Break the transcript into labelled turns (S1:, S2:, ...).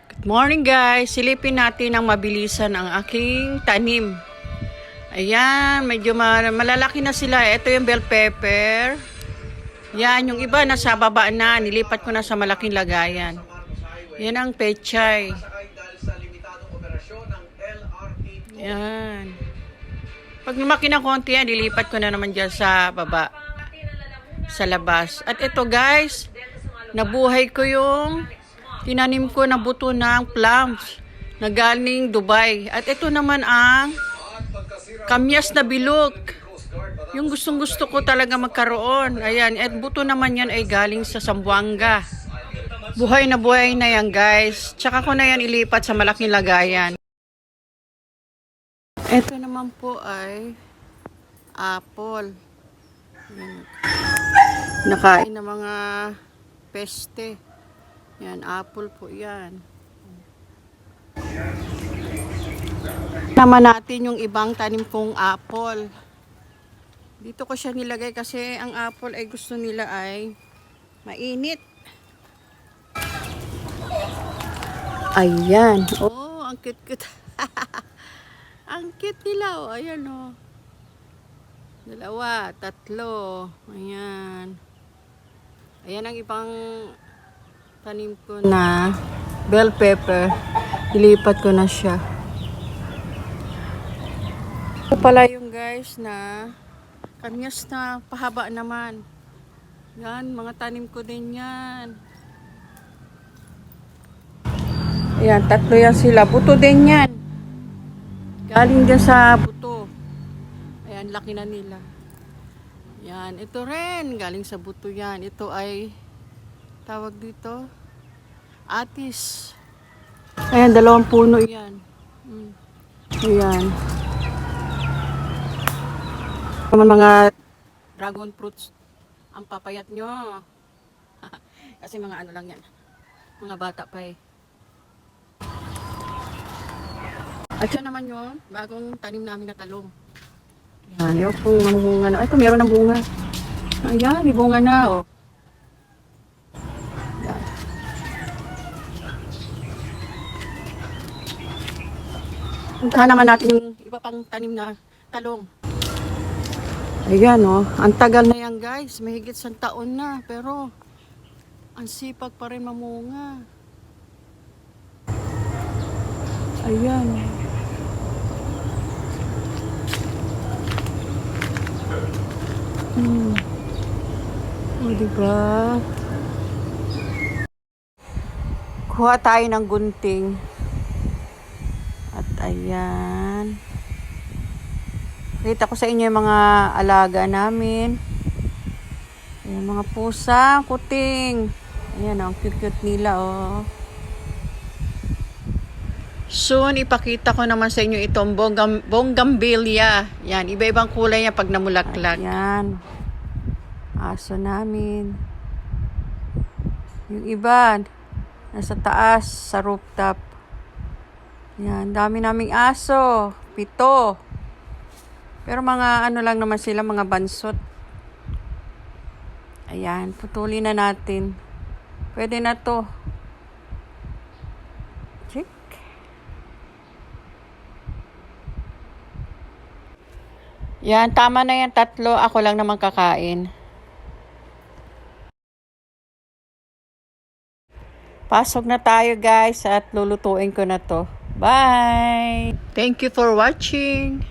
S1: Good morning guys, silipin natin ang mabilisan ang aking tanim. Ayan, medyo malalaki na sila. Ito yung bell pepper. Yan, yung iba nasa baba na, nilipat ko na sa malaking lagayan. Yan ang pechay. Yan. Pag lumaki na konti yan, nilipat ko na naman dyan sa baba, sa labas. At ito guys, nabuhay ko yung tinanim ko na buto ng plums na galing Dubai. At ito naman ang kamyas na bilog. Yung gustong gusto ko talaga magkaroon. Ayan, at buto naman yan ay galing sa Zamboanga. Buhay na yan guys. Tsaka ko na yan ilipat sa malaking lagayan. Ito naman po ay apple. Ayan. Nakain ng mga peste. Yan, apple po yan. Naman natin yung ibang tanim kong apple. Dito ko siya nilagay kasi ang apple ay gusto nila ay mainit. Ayan. Oh, ang cute-cute. Ang cute nila. Oh, ayan oh. Dalawa, tatlo. Ayan. Ayan ang ibang tanim ko na bell pepper. Ilipat ko na siya. Ito pala yung guys na kamyas na pahaba naman. Yan, mga tanim ko din yan. Ayan, tatlo yan sila. Buto din yan. Galing din sa buto. Ayan, laki na nila. Yan, ito rin. Galing sa buto yan. Ito ay tawag dito atis. Ayan, dalawang puno yan. Ayan. Mga dragon fruits ang papayat nyo. Kasi mga ano lang yan. Mga bata pa eh. At yan naman yung bagong tanim namin na talong. Ayan, yung kung bunga na. Ay, ito meron ng bunga. Ayan, may bunga na oh. Puntahan naman natin yung iba pang tanim na talong. Ayan oh, ang tagal na yan guys. Mahigit 1 taon na. Pero, ang sipag pa rin mamunga. Ayan. O diba? Kuha tayo ng gunting. At ayan. Kita ko sa inyo yung mga alaga namin. Ayan, mga pusa, kuting. Ayan, ang cute-cute nila, oh. Soon, ipakita ko naman sa inyo itong bougainvillea. Yan, iba-ibang kulay niya pag namulaklak. Ayan. Aso namin. Yung iba, nasa taas, sa rooftop. Yan, dami naming aso. 7. Pero mga ano lang naman sila, mga bansot. Ayan, putulin na natin. Pwede na to. Check. Yan, tama na yan 3. Ako lang naman kakain. Pasok na tayo guys at lulutuin ko na to. Bye! Thank you for watching.